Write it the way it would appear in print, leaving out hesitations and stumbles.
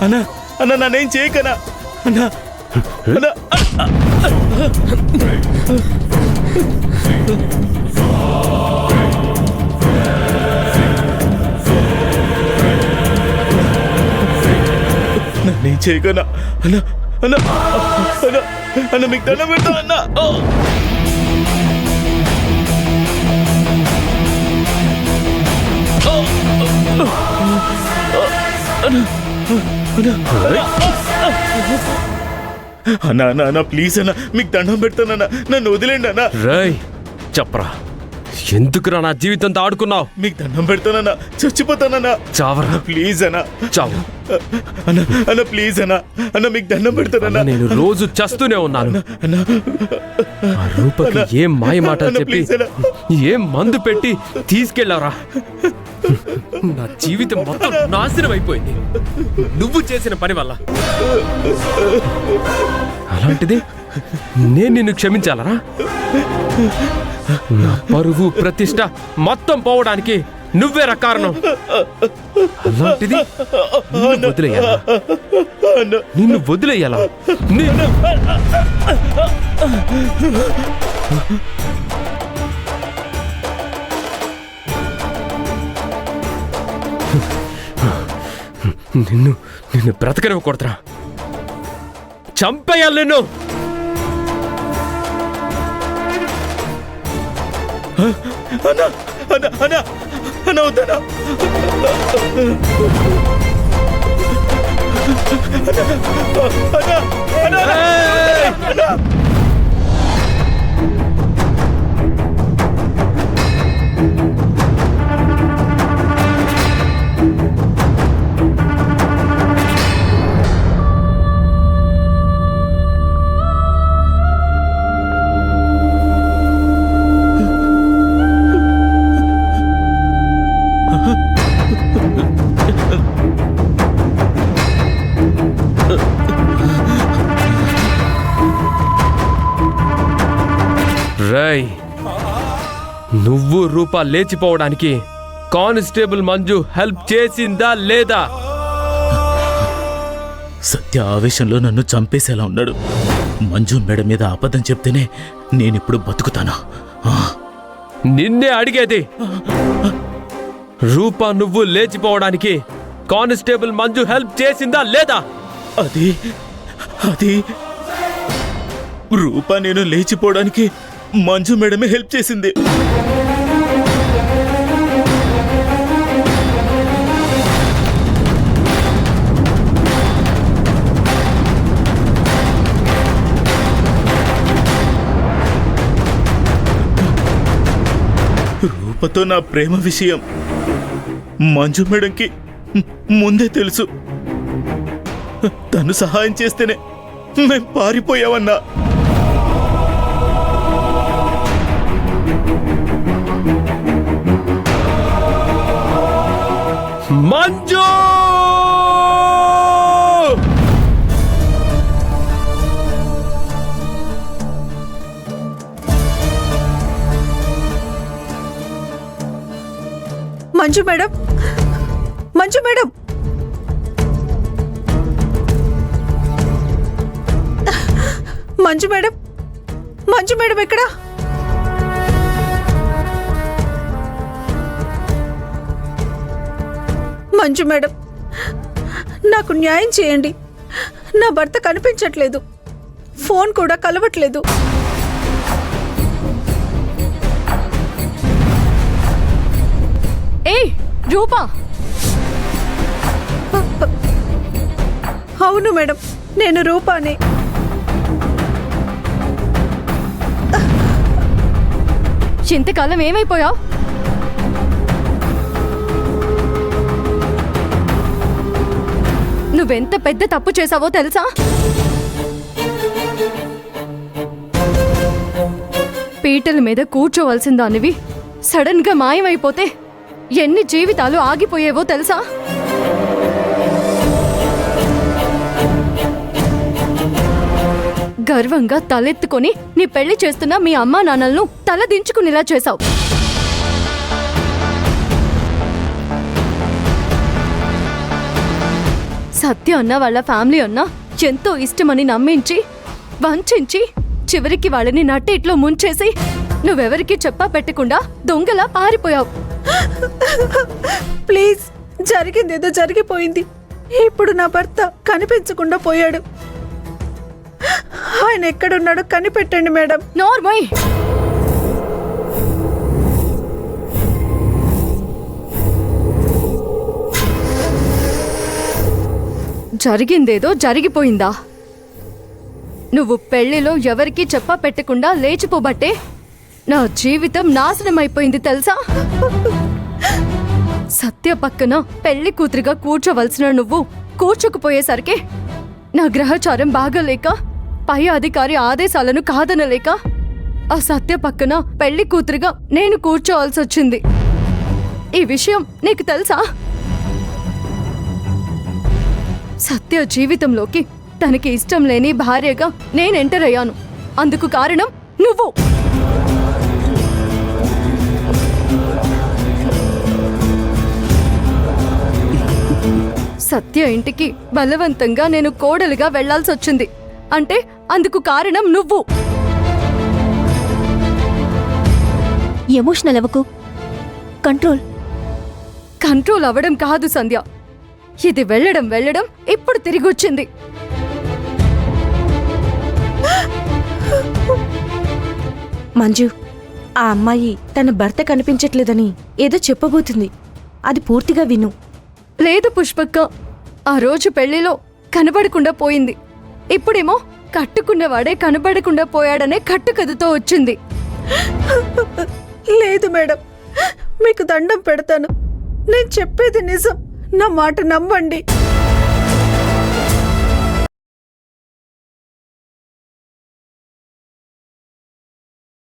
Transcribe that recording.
అన్నా అన్నా నన్నేం చేయకనా అన్నా అన్నా నన్నేం చేయకనా అన్నా అన్నా అన్నా అన్న మీకు దండం పెడతా అన్నా అన్నా అన్నా అన్నా ప్లీజ్ అన్నా మీకు దండం పెడతానన్నా నన్ను వదిలేండి అన్నా. రేయ్ చెప్పరా, ఎందుకురా నా జీవితంతో ఆడుకున్నావు? మీకు దండం పెడతానన్నా, చచ్చిపోతానన్నా. చావరా ప్లీజ్ అన్నా. చావు అన్నా అన్నా ప్లీజ్ అన్నా అన్నా మీకు దండం పెడతానన్నా. నేను రోజు చస్తూనే ఉన్నాను. అన్నా ఆ రూపకి ఏం మాయ మాటలు చెప్పి ఏం మందు పెట్టి తీసుకెళ్లారా? నా జీవితం మొత్తం నాశనం అయిపోయింది నువ్వు చేసిన పని వల్ల. అలాంటిది నేను నిన్ను క్షమించాలరా? నా పరువు ప్రతిష్ట మొత్తం పోవడానికి నువ్వేరా కారణం. అలాంటిది వదిలేయాలా? నిన్ను వదిలేయాలా? నిన్ను నిన్ను బ్రతకనివ్వకూడదురా, చంపేయాలి నిన్ను. అన్నా అన్నా అన్నా అన్నా వద్దనా అన్నా అన్నా రేయ్, నువ్వు రూపా లేచిపోవడానికి కానిస్టేబుల్ మంజు హెల్ప్ చేసిందా లేదా? సత్య ఆవేశంలో నన్ను చంపేసేలా ఉన్నాడు. మంజు మెడ మీద అబద్ధం చెప్తేనే నేనిప్పుడు బతుకుతాను. నిన్నే అడిగేది. రూపా నువ్వు లేచిపోవడానికి కానిస్టేబుల్ మంజు హెల్ప్ చేసిందా లేదా? అది అది రూపా నేను లేచిపోవడానికి మంజు మేడమే హెల్ప్ చేసింది. రూపతో నా ప్రేమ విషయం మంజు మేడంకి ముందే తెలుసు. తను సహాయం చేస్తేనే మేం పారిపోయావన్నా. Manju! Manju madam, Manju madam, Manju madam, Manju madam ఎక్కడా? మంజు మేడం, నాకు న్యాయం చేయండి. నా భర్త కనిపించట్లేదు, ఫోన్ కూడా కలవట్లేదు. ఏయ్ రూపా! అవును మేడం, నేను రూపానే. ఇంతకాలం ఏమైపోయావు? నువ్వెంత పెద్ద తప్పు చేసావో తెలుసా? పీటల మీద కూర్చోవలసిన దానివి సడన్ గా మాయమైపోతే ఎన్ని జీవితాలు ఆగిపోయేవో తెలుసా? గర్వంగా తలెత్తుకొని నీ పెళ్లి చేస్తున్న మీ అమ్మా నాన్నలను తల దించుకునేలా చేశావు. సత్య అన్న వాళ్ళ ఫ్యామిలీ అన్న ఎంతో ఇష్టమని నమ్మించి వంచించి చివరికి వాళ్ళని నట్టేట్లో ముంచేసి నువ్వెవరికి చెప్పా పెట్టకుండా దొంగలా పారిపోయావు. ప్లీజ్, జరిగిందేదో జరిగిపోయింది. ఇప్పుడు నా భర్త కనిపించకుండా పోయాడు. ఆయన ఎక్కడున్నాడో కనిపెట్టండి మేడం. నార్మల్. జరిగిందేదో జరిగిపోయిందా? నువ్వు పెళ్లిలో ఎవరికీ చెప్పా పెట్టకుండా లేచిపోబట్టే నా జీవితం నాశనం అయిపోయింది తెలుసా? సత్య పక్కన పెళ్లి కూతురిగా కూర్చోవలసిన నువ్వు కూర్చుకుపోయేసరికి నా గ్రహచారం బాగలేక పై అధికారి ఆదేశాలను కాదనలేక ఆ సత్య పక్కన పెళ్లి కూతురిగా నేను కూర్చోవాల్సి వచ్చింది. ఈ విషయం నీకు తెలుసా? సత్య జీవితంలోకి తనకి ఇష్టం లేని భార్యగా నేను ఎంటర్ అయ్యాను. అందుకు కారణం నువ్వు. సత్య ఇంటికి బలవంతంగా నేను కోడలుగా వెళ్లాల్సి వచ్చింది అంటే అందుకు కారణం నువ్వు. ఎమోషనల్ అవ్వకు. కంట్రోల్. కంట్రోల్ అవ్వడం కాదు సంధ్య, ఇది వెళ్ళడం వెళ్ళడం ఇప్పుడు తిరిగొచ్చింది. మంజు, ఆ అమ్మాయి తన భర్త కనిపించట్లేదని ఏదో చెప్పబోతుంది. అది పూర్తిగా విను. లేదు పుష్పక్క, ఆ రోజు పెళ్లిలో కనబడకుండా పోయింది. ఇప్పుడేమో కట్టుకున్నవాడే కనబడకుండా పోయాడనే కట్టుకథతో వచ్చింది. లేదు మేడం, మీకు దండం పెడతాను. నేను చెప్పేది నిజం. నా మాట నమ్మండి.